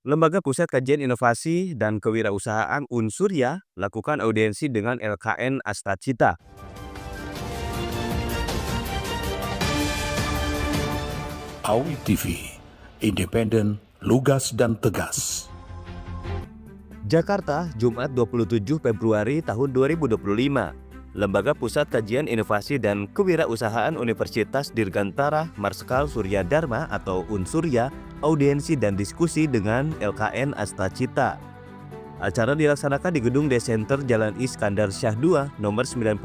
Lembaga Pusat Kajian Inovasi dan Kewirausahaan Unsurya lakukan audiensi dengan LKN Astacita. AWI TV, independen, lugas dan tegas. Jakarta, Jumat 27 Februari tahun 2025. Lembaga Pusat Kajian Inovasi dan Kewirausahaan Universitas Dirgantara Marskal Surya Dharma atau Unsurya audiensi dan diskusi dengan LKN Astacita. Acara dilaksanakan di Gedung Desenter Jalan Iskandar Syah II, nomor 91,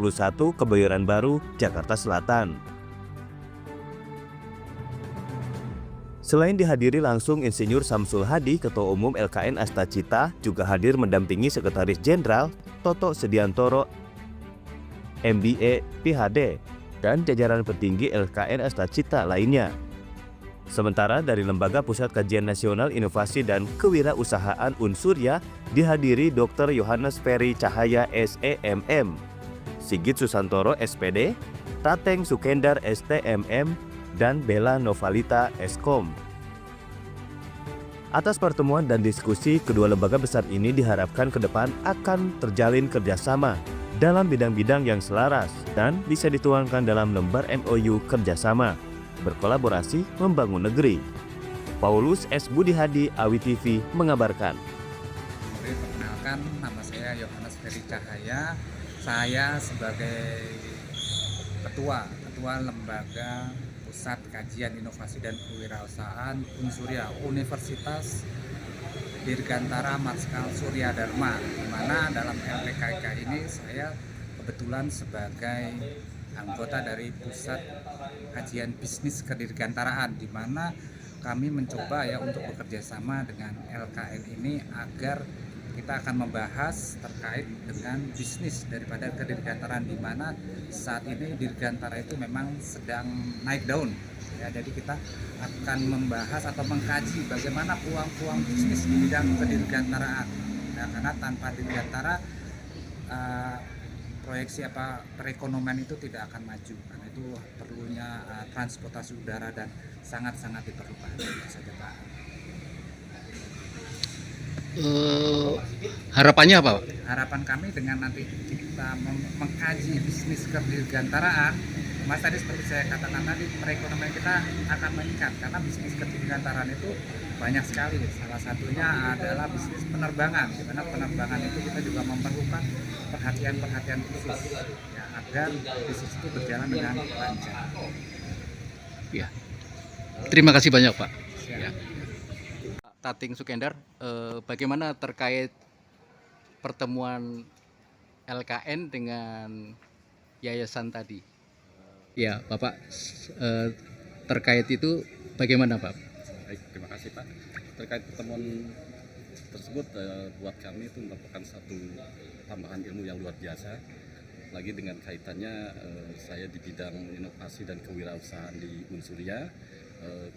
Kebayoran Baru, Jakarta Selatan. Selain dihadiri langsung Insinyur Samsul Hadi, Ketua Umum LKN Astacita, juga hadir mendampingi Sekretaris Jenderal Toto Sediantoro, MBA, PhD, dan jajaran petinggi LKN Astacita lainnya. Sementara dari Lembaga Pusat Kajian Nasional Inovasi dan Kewirausahaan Unsurya dihadiri Dr. Yohanes Ferry Cahaya SEMM, Sigit Susantoro SPD, Tateng Sukendar STMM, dan Bella Novalita Eskom. Atas pertemuan dan diskusi, kedua lembaga besar ini diharapkan ke depan akan terjalin kerjasama dalam bidang-bidang yang selaras dan bisa dituangkan dalam lembar MOU kerjasama, berkolaborasi membangun negeri. Paulus S. Budi Hadi, AWI TV mengabarkan. Perkenalkan, nama saya Yohanes Ferry Cahaya. Saya sebagai Ketua Lembaga Pusat Kajian Inovasi dan Kewirausahaan Unsurya Universitas Dirgantara Marskal Surya Dharma, di mana dalam LPKIK ini saya kebetulan sebagai anggota dari Pusat Kajian Bisnis Kedirgantaraan, di mana kami mencoba untuk bekerja sama dengan LKN ini agar kita akan membahas terkait dengan bisnis daripada kedirgantaraan, di mana saat ini dirgantara itu memang sedang naik daun. Ya, jadi kita akan membahas atau mengkaji bagaimana peluang-peluang bisnis di bidang kedirgantaraan. Nah, karena tanpa dirgantara proyeksi perekonomian itu tidak akan maju, karena itu perlunya transportasi udara dan sangat-sangat diperlukan. Itu saja, Pak. Harapannya apa, Pak? Harapan kami dengan nanti kita mengkaji bisnis kedirgantaraan, Mas, tadi seperti saya katakan tadi, perekonomian kita akan meningkat karena bisnis kedirgantaraan itu banyak sekali. Salah satunya adalah bisnis penerbangan, di mana penerbangan itu kita juga memerlukan perhatian khusus ya, agar bisnis itu berjalan dengan lancar. Ya. Terima kasih banyak, Pak. Siap. Ya. Tating Sukendar, bagaimana terkait pertemuan LKN dengan yayasan tadi? Ya, Bapak, terkait itu bagaimana, Pak? Baik, terima kasih, Pak. Terkait pertemuan tersebut, buat kami itu merupakan satu tambahan ilmu yang luar biasa. Lagi dengan kaitannya saya di bidang inovasi dan kewirausahaan di Unsurya,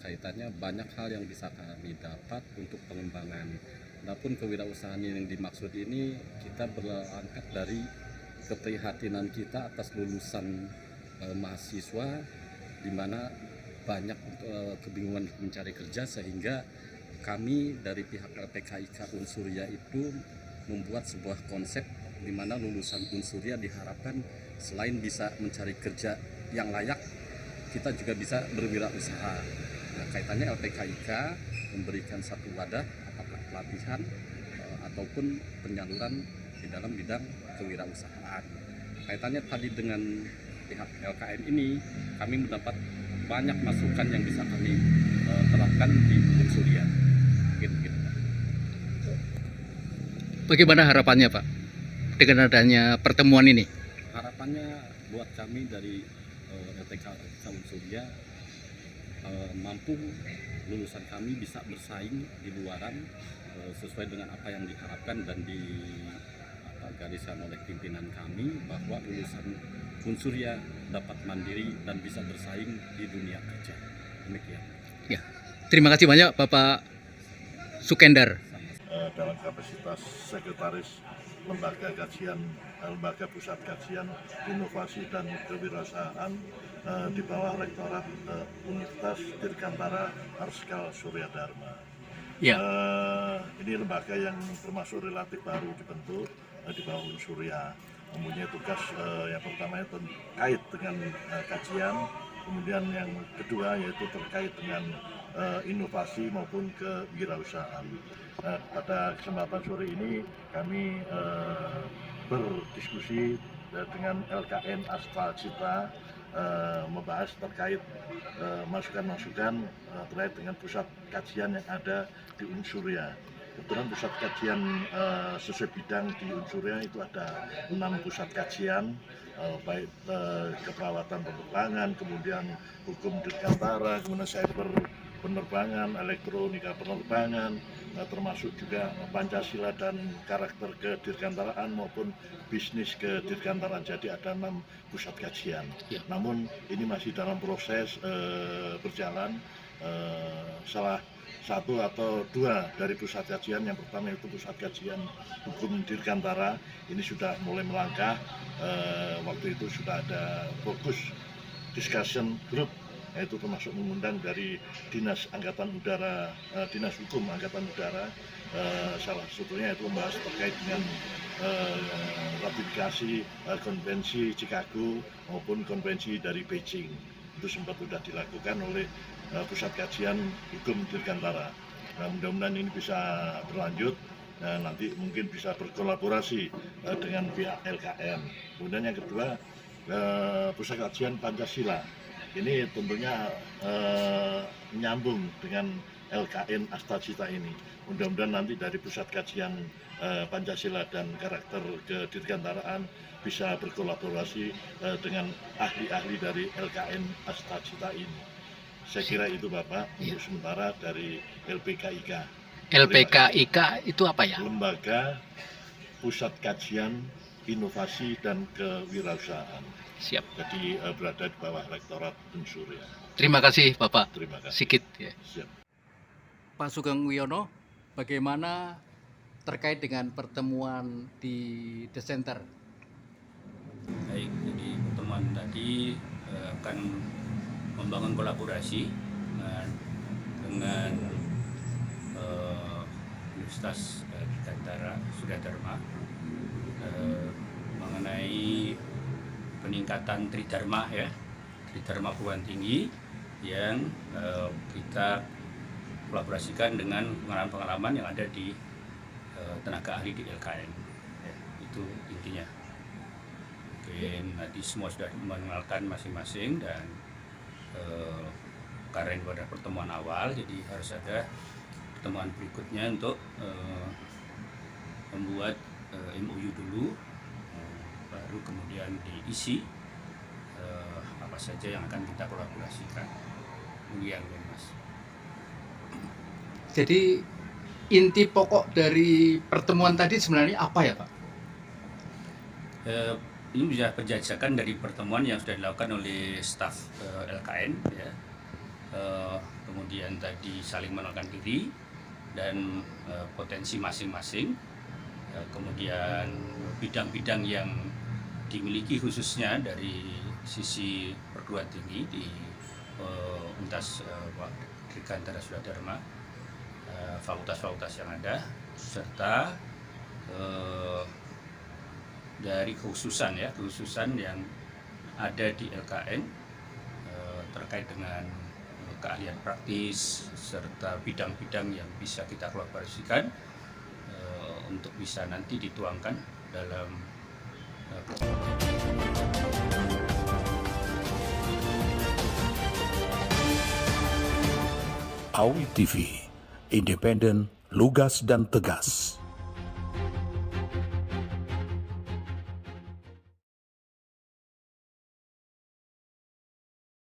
kaitannya banyak hal yang bisa kami dapat untuk pengembangan. Adapun kewirausahaan yang dimaksud ini, kita berangkat dari keprihatinan kita atas lulusan mahasiswa, di mana banyak kebingungan mencari kerja, sehingga kami dari pihak LPKIK Unsurya itu membuat sebuah konsep di mana lulusan Unsurya diharapkan selain bisa mencari kerja yang layak, kita juga bisa berwirausaha. Nah, kaitannya LPKIK memberikan satu wadah, apakah pelatihan ataupun penyaluran di dalam bidang kewirausahaan. Kaitannya tadi dengan pihak LKN ini, kami mendapat banyak masukan yang bisa kami terapkan di Unsurya. Gitu. Bagaimana harapannya, Pak, dengan adanya pertemuan ini? Harapannya buat kami dari LPKIK Unsurya, mampu lulusan kami bisa bersaing di luaran sesuai dengan apa yang diharapkan dan digariskan oleh pimpinan kami, bahwa lulusan Unsurya dapat mandiri dan bisa bersaing di dunia kerja. Demikian. Ya. Terima kasih banyak, Bapak Sukendar. Dalam kapasitas Sekretaris Lembaga Pusat Kajian Inovasi dan Kewirausahaan di bawah Rektorat Universitas Dirgantara Marskal Surya Dharma. Ya. ini lembaga yang termasuk relatif baru dibentuk di bawah Unsurya. Mempunyai tugas yang pertama terkait dengan kajian, kemudian yang kedua yaitu terkait dengan inovasi maupun kewirausahaan. Pada kesempatan sore ini kami berdiskusi dengan LKN Astacita, membahas terkait masukan-masukan terkait dengan pusat kajian yang ada di Unsurya. Kebetulan pusat kajian sesuai bidang di Unsurya itu ada 6 pusat kajian, baik keperawatan penerbangan, kemudian hukum dirgantara, kemudian cyber penerbangan, elektronika penerbangan, termasuk juga Pancasila dan karakter kedirgantaraan maupun bisnis kedirgantaraan. Jadi ada 6 pusat kajian. Ya. Namun ini masih dalam proses berjalan. Salah satu atau 2 dari pusat kajian, yang pertama itu pusat kajian hukum dirgantara, ini sudah mulai melangkah. Waktu itu sudah ada fokus discussion group, yaitu termasuk mengundang dari Dinas Angkatan Udara, Dinas Hukum Angkatan Udara, salah satunya itu membahas terkait dengan ratifikasi konvensi Chicago maupun konvensi dari Beijing. Itu sempat sudah dilakukan oleh pusat kajian hukum dirgantara. Nah, mudah-mudahan ini bisa berlanjut, nanti mungkin bisa berkolaborasi dengan pihak LKN. Kemudian yang kedua, pusat kajian Pancasila. Ini tentunya menyambung dengan LKN Astacita ini. Mudah-mudahan nanti dari pusat kajian Pancasila dan karakter kedirgantaraan bisa berkolaborasi dengan ahli-ahli dari LKN Astacita ini. Saya kira itu Bapak, untuk sementara dari LPKIK. LPKIK itu apa ya? Lembaga Pusat Kajian Inovasi dan Kewirausahaan. Siap. Jadi berada di bawah Rektorat Unsurya. Terima kasih Bapak. Terima kasih. Sikit ya. Siap. Pak Sugeng Wiono, bagaimana terkait dengan pertemuan di The Center? Baik, jadi pertemuan tadi akan membangun kolaborasi dengan Universitas Dirgantara Suryadharma mengenai peningkatan Tridharma ya, Tridharma perguruan tinggi yang kita kolaborasikan dengan pengalaman-pengalaman yang ada di tenaga ahli di LKN ya, itu intinya. Mungkin tadi semua sudah mengenalkan masing-masing dan karena ini pada pertemuan awal, jadi harus ada pertemuan berikutnya untuk membuat MOU dulu, baru kemudian diisi apa saja yang akan kita kolaborasikan. Demikian Mas. Jadi inti pokok dari pertemuan tadi sebenarnya apa ya Pak? Ini bisa penjajakan dari pertemuan yang sudah dilakukan oleh staf LKN ya. Kemudian tadi saling mengenalkan diri dan potensi masing-masing, kemudian bidang-bidang yang dimiliki khususnya dari sisi perguruan tinggi di Universitas Dirgantara Suryadharma, fakultas-fakultas yang ada, serta dari kekhususan yang ada di LKN terkait dengan keahlian praktis serta bidang-bidang yang bisa kita kolaborasikan untuk bisa nanti dituangkan dalam AWI TV, independen, lugas dan tegas.